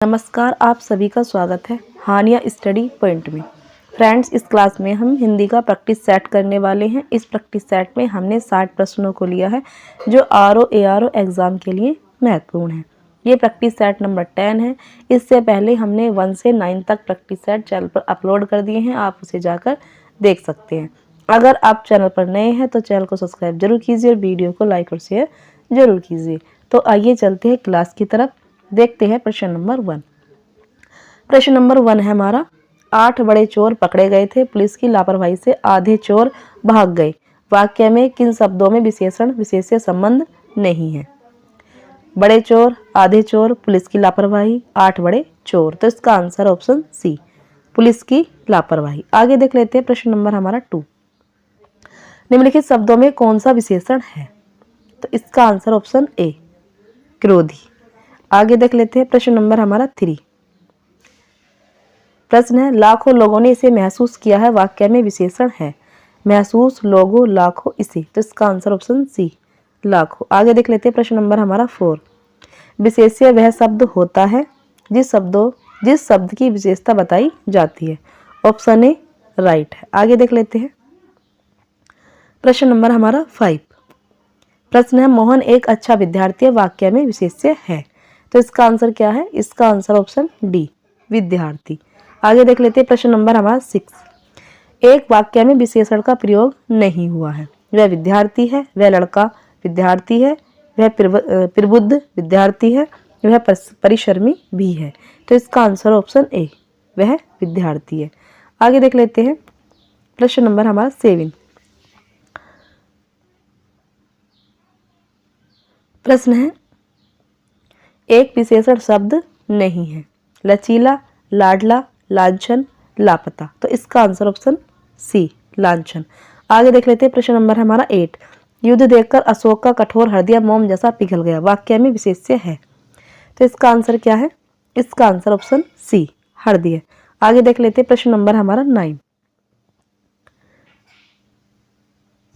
नमस्कार, आप सभी का स्वागत है हानिया स्टडी पॉइंट में। फ्रेंड्स, इस क्लास में हम हिंदी का प्रैक्टिस सेट करने वाले हैं। इस प्रैक्टिस सेट में हमने 60 प्रश्नों को लिया है जो आरओ एआरओ एग्ज़ाम के लिए महत्वपूर्ण है। ये प्रैक्टिस सेट नंबर 10 है। इससे पहले हमने 1 से 9 तक प्रैक्टिस सेट चैनल पर अपलोड कर दिए हैं, आप उसे जाकर देख सकते हैं। अगर आप चैनल पर नए हैं तो चैनल को सब्सक्राइब जरूर कीजिए और वीडियो को लाइक और शेयर जरूर कीजिए। तो आइए चलते हैं क्लास की तरफ। देखते हैं प्रश्न नंबर 1। प्रश्न नंबर 1 है हमारा, 8 बड़े चोर पकड़े गए थे, पुलिस की लापरवाही से आधे चोर भाग गए। वाक्य में किन शब्दों में विशेषण विशेष्य संबंध नहीं है? बड़े चोर, आधे चोर, पुलिस की लापरवाही, 8 बड़े चोर। तो इसका आंसर ऑप्शन सी, पुलिस की लापरवाही। आगे देख लेते हैं प्रश्न नंबर हमारा 2। निम्नलिखित शब्दों में कौन सा विशेषण है? तो इसका आंसर ऑप्शन ए, क्रोधी। आगे देख लेते हैं प्रश्न नंबर हमारा 3। प्रश्न है, लाखों लोगों ने इसे महसूस किया है। वाक्य में विशेषण है महसूस, लोगों, लाखों, इसे। तो इसका आंसर ऑप्शन सी, लाखों। आगे देख लेते हैं प्रश्न नंबर हमारा 4। विशेष्य वह शब्द होता है जिस शब्द की विशेषता बताई जाती है। ऑप्शन ए राइट है। आगे देख लेते हैं प्रश्न नंबर हमारा 5। प्रश्न है, मोहन एक अच्छा विद्यार्थी है। वाक्य में विशेष्य है। तो इसका आंसर क्या है? इसका आंसर ऑप्शन डी, विद्यार्थी। आगे देख लेते हैं प्रश्न नंबर हमारा 6। एक वाक्य में विशेषण का प्रयोग नहीं हुआ है। वह विद्यार्थी है, वह लड़का विद्यार्थी है, वह प्रबुद्ध विद्यार्थी है, वह परिश्रमी भी है। तो इसका आंसर ऑप्शन ए, वह विद्यार्थी है। आगे देख लेते हैं प्रश्न नंबर हमारा 7। प्रश्न है, एक विशेषण शब्द नहीं है। लचीला, लाडला, लांछन, लापता। तो इसका आंसर ऑप्शन सी, लांछन। आगे देख लेते हैं प्रश्न नंबर हमारा 8। युद्ध देखकर अशोक का कठोर हृदय मोम जैसा पिघल गया। वाक्य में विशेष्य है। तो इसका आंसर क्या है? इसका आंसर ऑप्शन सी, हृदय। आगे देख लेते हैं प्रश्न नंबर हमारा 9।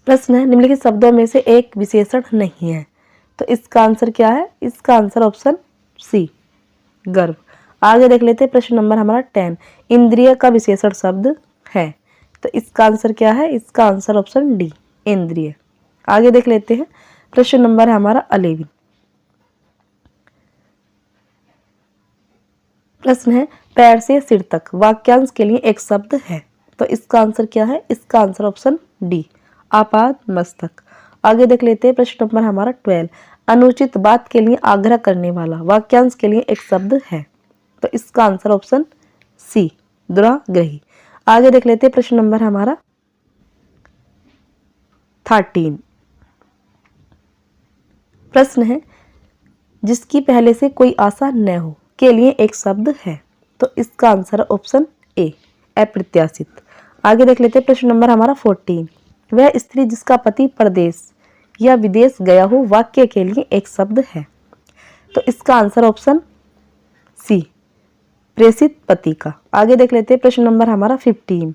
प्रश्न है, निम्नलिखित शब्दों में से एक विशेषण नहीं है। तो इसका आंसर क्या है? इसका आंसर ऑप्शन सी, गर्व। आगे देख लेते हैं प्रश्न नंबर हमारा 10। इंद्रिय का विशेषण शब्द है। तो इसका आंसर क्या है? इसका आंसर ऑप्शन डी, इंद्रिय। आगे देख लेते हैं प्रश्न नंबर हमारा 11। प्रश्न है, पैर से सिर तक वाक्यांश के लिए एक शब्द है। तो इसका आंसर क्या है? इसका आंसर ऑप्शन डी, आपात मस्तक। आगे देख लेते हैं प्रश्न नंबर हमारा 12। अनुचित बात के लिए आग्रह करने वाला वाक्यांश के लिए एक शब्द है। तो इसका आंसर ऑप्शन सी, दुराग्रही। आगे देख लेते हैं प्रश्न नंबर हमारा 13। प्रश्न है, जिसकी पहले से कोई आशा न हो के लिए एक शब्द है। तो इसका आंसर ऑप्शन ए, अप्रत्याशित। आगे देख लेते हैं प्रश्न नंबर हमारा 14। वह स्त्री जिसका पति परदेश या विदेश गया हो वाक्य के लिए एक शब्द है। तो इसका आंसर ऑप्शन सी, प्रेषित पति का। आगे देख लेते हैं प्रश्न नंबर हमारा 15।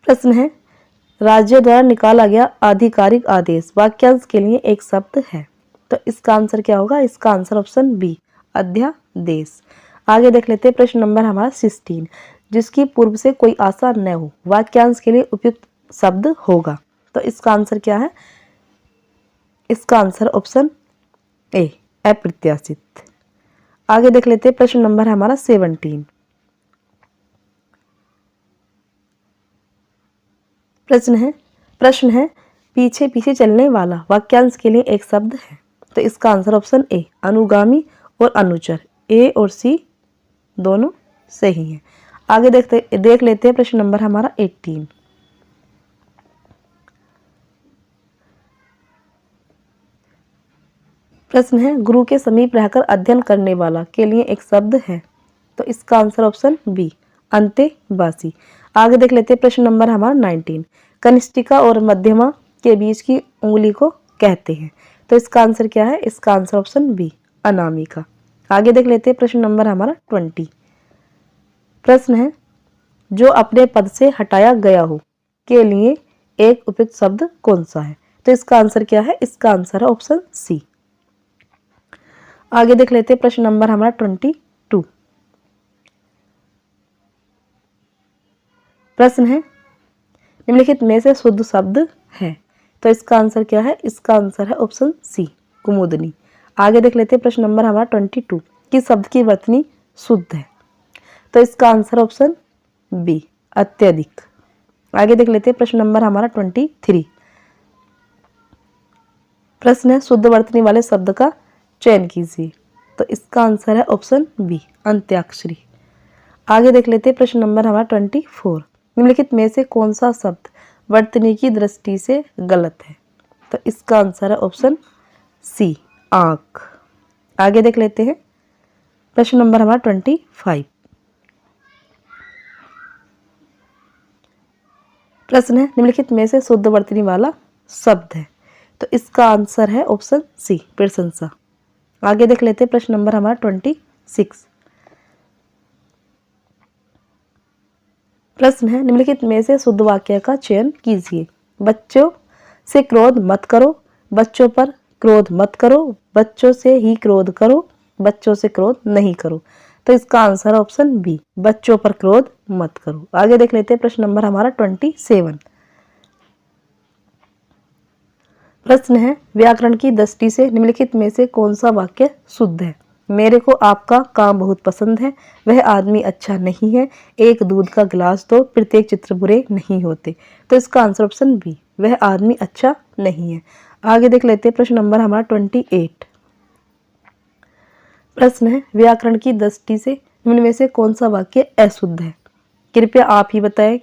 प्रश्न है, राज्य द्वारा निकाला गया आधिकारिक आदेश वाक्यांश के लिए एक शब्द है। तो इसका आंसर क्या होगा? इसका आंसर ऑप्शन बी, अध्यादेश। आगे देख लेते हैं प्रश्न नंबर हमारा 16। जिसकी पूर्व से कोई आशा न हो वाक्यांश के लिए उपयुक्त शब्द होगा। तो इसका आंसर क्या है? इसका आंसर ऑप्शन ए, अप्रत्याशित। आगे देख लेते हैं प्रश्न नंबर हमारा 17। प्रश्न है, पीछे पीछे चलने वाला वाक्यांश के लिए एक शब्द है। तो इसका आंसर ऑप्शन ए, अनुगामी और अनुचर। ए और सी दोनों सही है। आगे देख लेते हैं प्रश्न नंबर हमारा 18। प्रश्न है, गुरु के समीप रहकर अध्ययन करने वाला के लिए एक शब्द है। तो इसका आंसर ऑप्शन बी, अंतेवासी। आगे देख लेते हैं प्रश्न नंबर हमारा 19। कनिष्ठिका और मध्यमा के बीच की उंगली को कहते हैं। तो इसका आंसर क्या है? इसका आंसर ऑप्शन बी, अनामिका। आगे देख लेते हैं प्रश्न नंबर हमारा 20। प्रश्न है, जो अपने पद से हटाया गया हो के लिए एक उपयुक्त शब्द कौन सा है? तो इसका आंसर क्या है? इसका आंसर है ऑप्शन सी, आगे देख लेते हैं प्रश्न नंबर हमारा 22। प्रश्न है निम्नलिखित में से शुद्ध शब्द है। तो इसका आंसर क्या है? इसका आंसर है ऑप्शन सी, कुमुदनी। आगे देख लेते हैं प्रश्न नंबर हमारा 22। किस शब्द की वर्तनी शुद्ध है? तो इसका आंसर ऑप्शन बी, अत्यधिक। आगे देख लेते हैं प्रश्न नंबर हमारा 23। प्रश्न है शुद्ध वर्तनी वाले शब्द का चयन कीजिए। तो इसका आंसर है ऑप्शन बी, अंत्याक्षरी। आगे देख लेते हैं प्रश्न नंबर हमारा 24। निम्नलिखित में से कौन सा शब्द वर्तनी की दृष्टि से गलत है? तो इसका आंसर है ऑप्शन सी, आंख। आगे देख लेते हैं प्रश्न नंबर हमारा 25। प्रश्न है निम्नलिखित में से शुद्ध वर्तनी वाला शब्द है। तो इसका आंसर है ऑप्शन सी, प्रशंसा। आगे देख लेते हैं प्रश्न नंबर हमारा 26। प्रश्न है निम्नलिखित में से शुद्ध वाक्य का चयन कीजिए। बच्चों से क्रोध मत करो, बच्चों पर क्रोध मत करो, बच्चों से ही क्रोध करो, बच्चों से क्रोध नहीं करो। तो इसका आंसर है ऑप्शन बी, बच्चों पर क्रोध मत करो। आगे देख लेते हैं प्रश्न नंबर हमारा 27। प्रश्न है व्याकरण की दृष्टि से निम्नलिखित में से कौन सा वाक्य शुद्ध है? मेरे को आपका काम बहुत पसंद है, वह आदमी अच्छा नहीं है, एक दूध का गिलास दो, प्रत्येक चित्र बुरे नहीं होते। तो इसका आंसर ऑप्शन बी, वह आदमी अच्छा नहीं है। आगे देख लेते हैं प्रश्न नंबर हमारा 28। प्रश्न है व्याकरण की दृष्टि से निम्न में से कौन सा वाक्य अशुद्ध है? कृपया आप ही बताएं।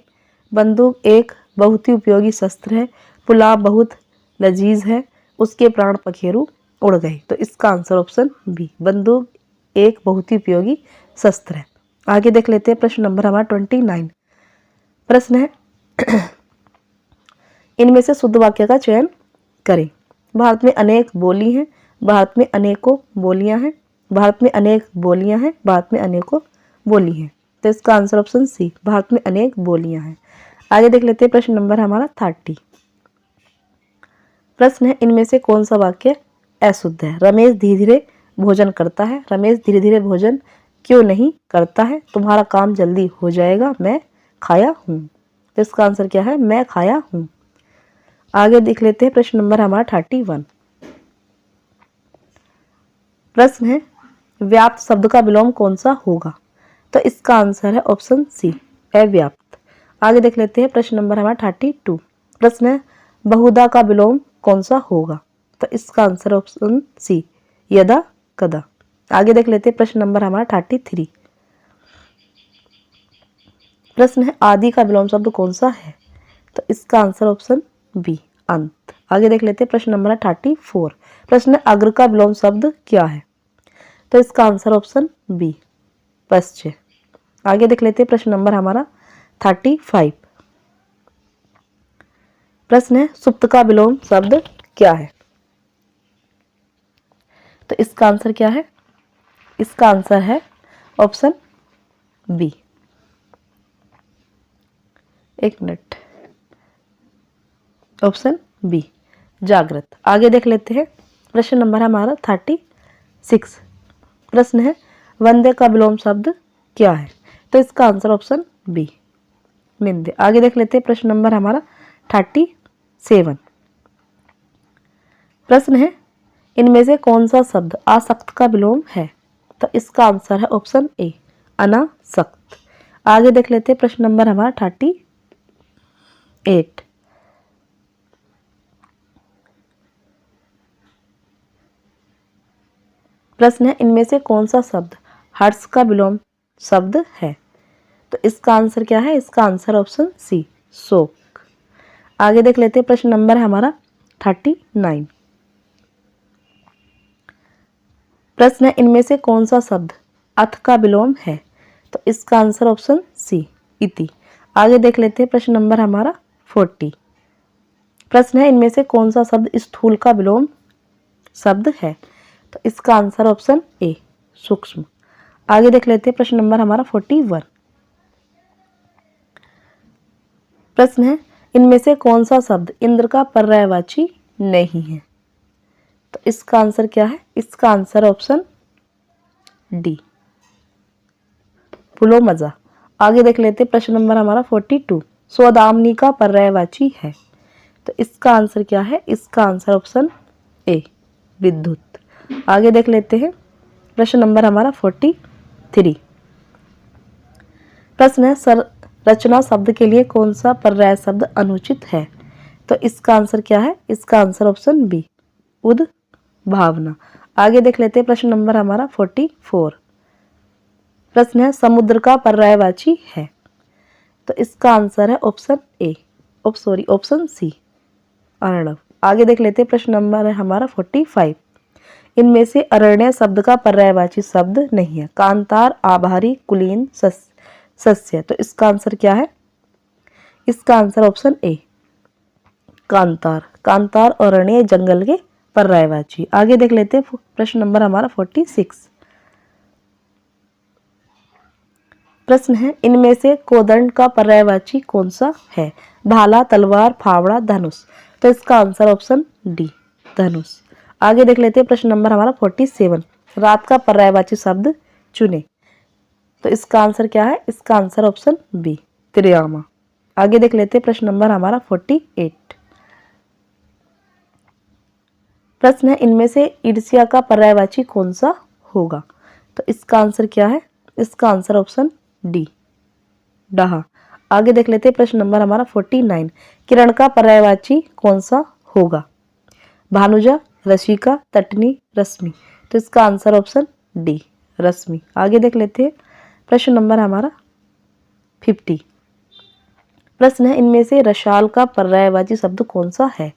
बंदूक एक बहुत ही उपयोगी शस्त्र है, पुलाव बहुत लजीज है, उसके प्राण पखेरु उड़ गए। तो इसका आंसर ऑप्शन बी, बंदूक एक बहुत ही उपयोगी शस्त्र है। आगे देख लेते हैं प्रश्न नंबर हमारा 29। प्रश्न है इनमें से शुद्ध वाक्य का चयन करें। भारत में अनेक बोली हैं, भारत में अनेकों बोलियां हैं, भारत में अनेक बोलियां हैं, भारत में अनेकों बोली हैं। तो इसका आंसर ऑप्शन सी, भारत में अनेक बोलियां हैं। आगे देख लेते हैं प्रश्न नंबर हमारा 30। प्रश्न है इनमें से कौन सा वाक्य अशुद्ध है? रमेश धीरे धीरे भोजन करता है, रमेश धीरे धीरे भोजन क्यों नहीं करता है? तुम्हारा काम जल्दी हो जाएगा, मैं खाया हूँ। तो इसका आंसर क्या है? मैं खाया हूँ। आगे देख लेते हैं प्रश्न नंबर हमारा 31। प्रश्न है व्याप्त शब्द का विलोम कौन सा होगा? तो इसका आंसर है ऑप्शन सी, अव्याप्त। आगे देख लेते हैं प्रश्न नंबर हमारा 32। प्रश्न है बहुधा का विलोम कौन सा होगा? तो इसका आंसर ऑप्शन सी, यदा कदा। आगे देख लेते हैं प्रश्न नंबर हमारा 33। प्रश्न है आदि का विलोम शब्द कौन सा है? तो इसका आंसर ऑप्शन बी, अंत। आगे देख लेते हैं प्रश्न नंबर 34। प्रश्न है अग्र का विलोम शब्द क्या है? तो इसका आंसर ऑप्शन बी, पश्च। आगे देख लेते हैं प्रश्न नंबर हमारा 35। प्रश्न है सुप्त का विलोम शब्द क्या है? तो इसका आंसर क्या है? इसका आंसर है ऑप्शन बी, एक मिनट, ऑप्शन बी, जागृत। आगे देख लेते हैं प्रश्न नंबर हमारा 36। प्रश्न है वंदे का विलोम शब्द क्या है? तो इसका आंसर ऑप्शन बी, निंदे। आगे देख लेते हैं प्रश्न नंबर हमारा 37। प्रश्न है इनमें से कौन सा शब्द आसक्त का विलोम है? तो इसका आंसर है ऑप्शन ए, अनासक्त। आगे देख लेते हैं प्रश्न नंबर हमारा 38। प्रश्न है इनमें से कौन सा शब्द हर्ष का विलोम शब्द है? तो इसका आंसर क्या है? इसका आंसर ऑप्शन सी, शोक। आगे देख लेते हैं प्रश्न नंबर हमारा 39। प्रश्न है इनमें से कौन सा शब्द अथ का विलोम है? तो इसका आंसर ऑप्शन सी, इति। आगे देख लेते हैं प्रश्न नंबर हमारा 40। प्रश्न है इनमें से कौन सा शब्द स्थूल का विलोम शब्द है? तो इसका आंसर ऑप्शन ए, सूक्ष्म। आगे देख लेते हैं प्रश्न नंबर हमारा 41। प्रश्न है इनमें से कौन सा शब्द इंद्र का पर्यायवाची नहीं है? तो इसका आंसर क्या है? इसका आंसर ऑप्शन डी, पुलो मजा। आगे देख लेते हैं प्रश्न नंबर हमारा 42, सौदामनी का पर्यायवाची है। तो इसका आंसर क्या है? इसका आंसर ऑप्शन ए, विद्युत। आगे देख लेते हैं प्रश्न नंबर हमारा 43। प्रश्न है संरचना शब्द के लिए कौन सा पर्याय शब्द अनुचित है? तो इसका आंसर क्या है? इसका आंसर ऑप्शन बी, उद्भावना। आगे देख लेते हैं प्रश्न नंबर हमारा 44। प्रश्न है समुद्र का पर्यायवाची है। तो इसका आंसर है option A, option C, Arnav. आगे देख लेते हैं प्रश्न नंबर है हमारा 45। इनमें से अरण्य शब्द का पर्यायवाची शब्द नहीं है। कांतार, आभारी, कुलीन, सस्य। तो इसका आंसर क्या है? इसका आंसर ऑप्शन ए, कांतार। कांतार और अरण्य जंगल के पर्यायवाची। आगे देख लेते हैं प्रश्न नंबर हमारा 46। प्रश्न है इनमें से कोदंड का पर्यायवाची कौन सा है? भाला, तलवार, फावड़ा, धनुष। तो इसका आंसर ऑप्शन डी, धनुष। आगे देख लेते हैं प्रश्न नंबर हमारा 47। रात का पर्यायवाची शब्द चुने। तो इसका आंसर क्या है? इसका आंसर ऑप्शन बी, त्रियामा। आगे देख लेते हैं प्रश्न नंबर हमारा 48। प्रश्न है इनमें से ईर्ष्या का पर्यायवाची कौन सा होगा? तो इसका आंसर क्या है? इसका आंसर ऑप्शन डी, डहा। आगे देख लेते हैं प्रश्न नंबर हमारा 49। किरण का पर्यायवाची कौन सा होगा? भानुजा, रशिका, तटनी, रश्मि। तो इसका आंसर ऑप्शन डी, रश्मि। आगे देख लेते हैं प्रश्न नंबर हमारा 50। प्रश्न है इनमें से रसाल का पर्यायवाची शब्द कौन सा है?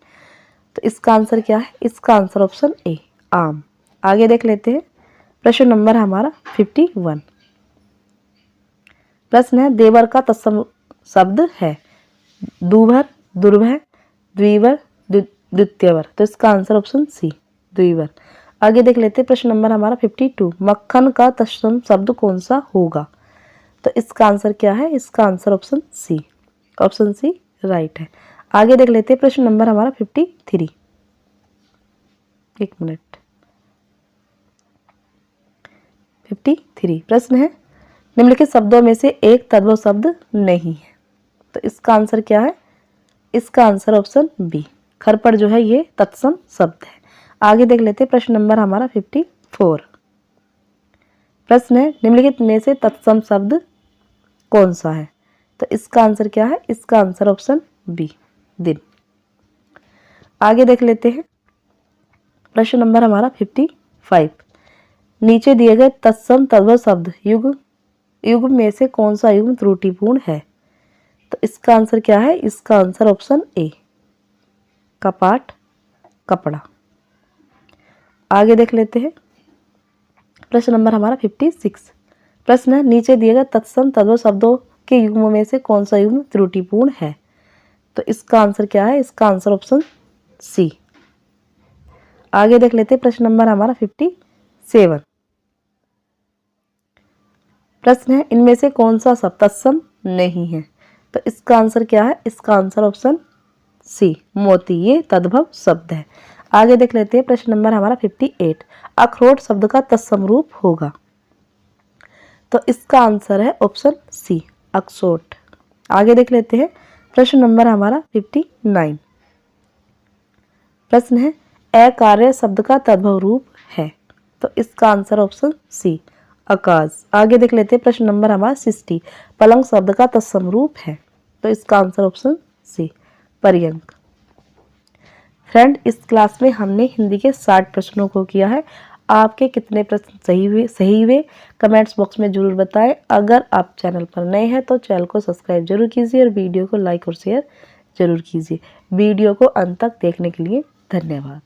तो इसका आंसर क्या है? इसका आंसर ऑप्शन ए, आम। आगे देख लेते हैं प्रश्न नंबर हमारा 51। प्रश्न है देवर का तत्सम शब्द है। दुभर, दुर्भर, द्विवर, द्वितीयवर। तो इसका आंसर ऑप्शन सी, द्विवर। आगे देख लेते हैं प्रश्न नंबर हमारा 52। मक्खन का तत्सम शब्द कौन सा होगा? तो इसका आंसर क्या है? इसका आंसर ऑप्शन सी, राइट है। आगे देख लेते हैं प्रश्न नंबर हमारा 53। एक मिनट, 53। प्रश्न है निम्नलिखित शब्दों में से एक तद्भव शब्द नहीं है। तो इसका आंसर क्या है? इसका आंसर ऑप्शन बी, खरपड़ जो है ये तत्सम शब्द है। आगे देख लेते हैं प्रश्न नंबर हमारा 54। प्रश्न है निम्नलिखित में से तत्सम शब्द कौन सा है? तो इसका आंसर क्या है? इसका आंसर ऑप्शन बी, दिन। आगे देख लेते हैं प्रश्न नंबर हमारा 55। नीचे दिए गए तत्सम तद्भव शब्द युग्म में से कौन सा युग्म त्रुटिपूर्ण है? तो इसका आंसर क्या है? इसका आंसर ऑप्शन ए, कपाट, कपड़ा। आगे देख लेते हैं प्रश्न नंबर हमारा 56। प्रश्न है नीचे दिए गए तत्सम तद्भव शब्दों के युग्मों में से कौन सा युग्म त्रुटिपूर्ण है? तो इसका आंसर क्या है? इसका आंसर ऑप्शन सी। आगे देख लेते हैं प्रश्न नंबर हमारा 57। प्रश्न है इनमें से कौन सा शब्द तत्सम नहीं है? तो इसका आंसर क्या है? इसका आंसर ऑप्शन सी, मोती। ये तद्भव शब्द है। आगे देख लेते हैं प्रश्न नंबर हमारा 58। अखरोट शब्द का तत्सम रूप होगा। तो इसका आंसर है ऑप्शन सी, अखरोट। आगे देख लेते हैं प्रश्न नंबर हमारा 59। प्रश्न है अकार्य शब्द का तद्भव रूप है। तो इसका आंसर ऑप्शन सी, आकाश। आगे देख लेते हैं प्रश्न नंबर हमारा 60। पलंग शब्द का तत्सम रूप है। तो इसका आंसर ऑप्शन सी, पर्यंक। फ्रेंड, इस क्लास में हमने हिंदी के 60 प्रश्नों को किया है। आपके कितने प्रश्न सही हुए कमेंट्स बॉक्स में जरूर बताएं। अगर आप चैनल पर नए हैं तो चैनल को सब्सक्राइब जरूर कीजिए और वीडियो को लाइक और शेयर जरूर कीजिए। वीडियो को अंत तक देखने के लिए धन्यवाद।